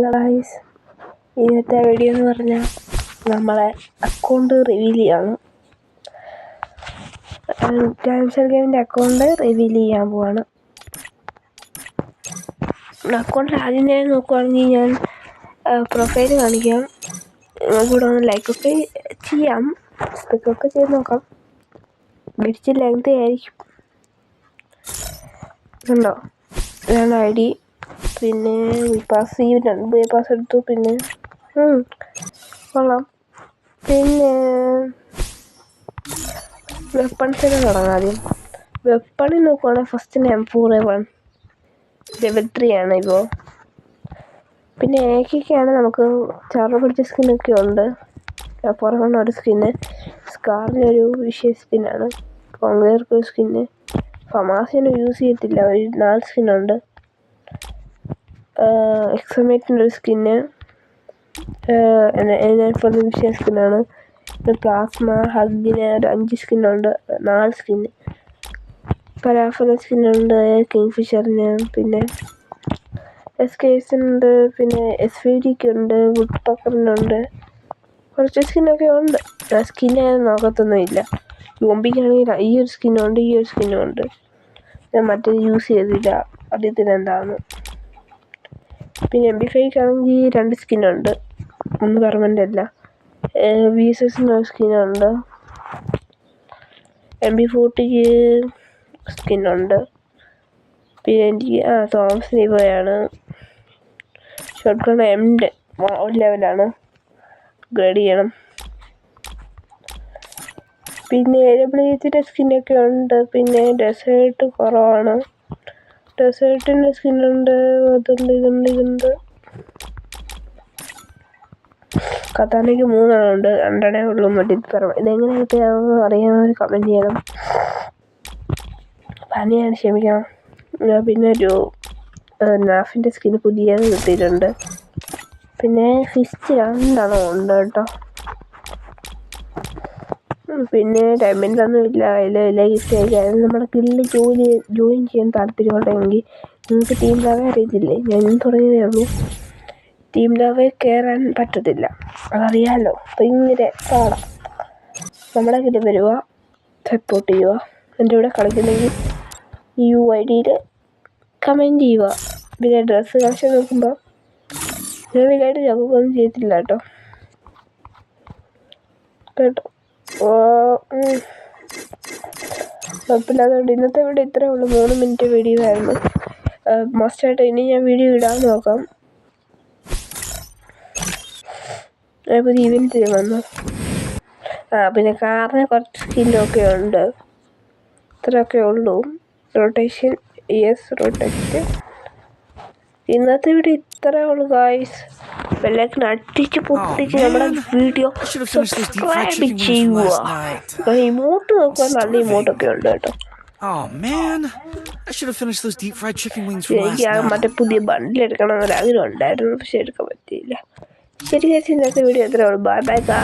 Hello guys, ഇന്നത്തെ video എന്ന് പറഞ്ഞാൽ നമ്മളെ അക്കൗണ്ട് റിവീൽ ചെയ്യാണ്. ടാൻസർ ഗെയിമിൻ്റെ അക്കൗണ്ട് റിവീൽ ചെയ്യാൻ പോവാണ്. അക്കൗണ്ടിൽ ആദ്യം ഞാൻ നോക്കുവാണെങ്കിൽ ഞാൻ പ്രൊഫൈൽ കാണിക്കാം. കൂടെ ഒന്ന് ലൈക്കൊക്കെ ചെയ്യാം, സ്പെക്കൊക്കെ ചെയ്ത് നോക്കാം. വെച്ച് ലെങ്ത് ആയിരിക്കും. ഉണ്ടോ ഇതാണ് ഐ ഡി. പിന്നെ പാസ് എടുത്തു. പിന്നെ കൊള്ളാം. പിന്നെ വെപ്പൺസിന് തുടങ്ങാം. ആദ്യം വെപ്പണിൽ നോക്കുവാണെങ്കിൽ ഫസ്റ്റ് M4A1 ലെവൽ 3 ആണ് ഇപ്പോൾ. പിന്നെ AKക്കാണ് നമുക്ക് ചാർജ് പിടിച്ച സ്കിന്നൊക്കെ ഉണ്ട്. പുറമെ ഒരു സ്കിന്ന്, സ്കാറിനൊരു വിഷയ സ്കിന്നാണ്, കോൺഗ്രർക്ക് ഒരു സ്കിന്ന്, ഫമാസിന് യൂസ് ചെയ്യത്തില്ല, ഒരു 4 സ്കിന്നുണ്ട്. എക്സമേറ്റിൻ്റെ ഒരു സ്കിന്ന്, വിഷയ സ്കിന്നാണ്. പിന്നെ പ്ലാസ്മ ഹഗ്ഗിന് ഒരു 5 സ്കിന്നുണ്ട്, 4 സ്കിന്ന്. പരാഫല സ്കിന്നുണ്ട് കിങ് ഫിഷറിന്. പിന്നെ SKSനുണ്ട്. പിന്നെ SVDക്കുണ്ട്, വുഡ് പക്കറിനുണ്ട്. കുറച്ച് സ്കിന്നൊക്കെ ഉണ്ട്. സ്കിന്ന് ഞാൻ നോക്കത്തൊന്നുമില്ല. ബോംബിക്കാണെങ്കിൽ ഈ ഒരു സ്കിന്നുണ്ട്, ഈ ഒരു സ്കിന്നുണ്ട്. ഞാൻ മറ്റേത് യൂസ് ചെയ്തില്ല, അറിയത്തില്ല എന്താണെന്ന്. പിന്നെ MP5ക്കാണെങ്കിൽ 2 സ്കിന്നുണ്ട്, ഒന്ന് പെർമനൻ്റ് അല്ല. VSSന് ഒരു സ്കിന്നുണ്ട്. MP40ക്ക് സ്കിന്നുണ്ട്. പിന്നെ എനിക്ക് തോമസ് ലീവോയാണ്. ഷോട്ട് ഗൺ M1 ലെവലാണ്, ഗ്രേഡ് ചെയ്യണം. പിന്നെ AWHൻ്റെ സ്കിന്നൊക്കെ ഉണ്ട്. പിന്നെ ഡെസേർട്ട് കുറവാണ്. ഡെസേർട്ടിൻ്റെ സ്കിന്നുണ്ട്, ഇതുണ്ട്. കത്താനയ്ക്ക് 3 ഉണ്ട്, 2 ഉള്ളൂ. ഇതെങ്ങനെ കിട്ടിയാണെന്ന് അറിയാവുന്നവർ കമൻറ്റ് ചെയ്യണം. പനിയാണ്, ക്ഷമിക്കണം. പിന്നെ ഒരു നാഫിൻ്റെ സ്കിന്ന് പുതിയത് കിട്ടിയിട്ടുണ്ട്. പിന്നെ ഫിസ്റ്റ് 2 ഉണ്ട് കേട്ടോ. പിന്നെ ഡയമണ്ടൊന്നുമില്ല. നമ്മുടെ ഗിൽഡിൽ ജോയിൻ ചെയ്യാൻ താല്പര്യമുണ്ടെങ്കിൽ നിങ്ങൾക്ക് ടീം ലാവേ അറിയത്തില്ലേ, ഞാൻ തുടങ്ങിയതേ ഉള്ളൂ. ടീം ലാവേ കയറാൻ പറ്റത്തില്ല, അതറിയാമല്ലോ. ഭയങ്കര പാടാം. നമ്മുടെ ഗിൽഡിൽ വരിക, സപ്പോർട്ട് ചെയ്യുക. എൻ്റെ കൂടെ കളിക്കുന്നെങ്കിൽ UIDയിൽ കമൻറ്റ് ചെയ്യുക. പിന്നെ ഡ്രസ്സ് കളക്ഷൻ നോക്കുമ്പോൾ ഞാൻ വലുതായിട്ട് ജോബൊന്നും ചെയ്യത്തില്ല കേട്ടോ. കുഴപ്പമില്ലാതുകൊണ്ട് ഇന്നത്തെ വീഡിയോ ഇത്രയേ ഉള്ളൂ. 3 മിനിറ്റ് വീഡിയോ ആയിരുന്നു. മസ്റ്റായിട്ട് ഇനി ഞാൻ വീഡിയോ ഇടാൻ നോക്കാം. പുതിയ ഇവൻറ്റ് വന്നു. പിന്നെ കാറിന് കുറച്ച് സ്കിന്നൊക്കെ ഉണ്ട്. ഇത്രയൊക്കെ ഉള്ളൂ. Rotation rotate. ഇന്നത്തെ വീഡിയോ ഇത്രയേ ഉള്ളൂ ഗായ്സ്. ബെല്ലൈക്കൺ അടിച്ച് പൊട്ടിച്ച് നമ്മുടെ വീഡിയോ സബ്സ്ക്രൈബ് ചെയ്യുക. ഇമോട്ട് നോക്കുക, നല്ല ഇമോട്ടൊക്കെ ഉണ്ട് കേട്ടോ. എനിക്ക് മറ്റേ പുതിയ ബണ്ടിൽ എടുക്കണം എന്നൊരാഗ്രഹം ഉണ്ടായിരുന്നു, പക്ഷെ എടുക്കാൻ പറ്റിയില്ല. ശരി ഗൈസ്, ഇന്നത്തെ വീഡിയോ ഇത്രയേ ഉള്ളൂ. Bye bye guys.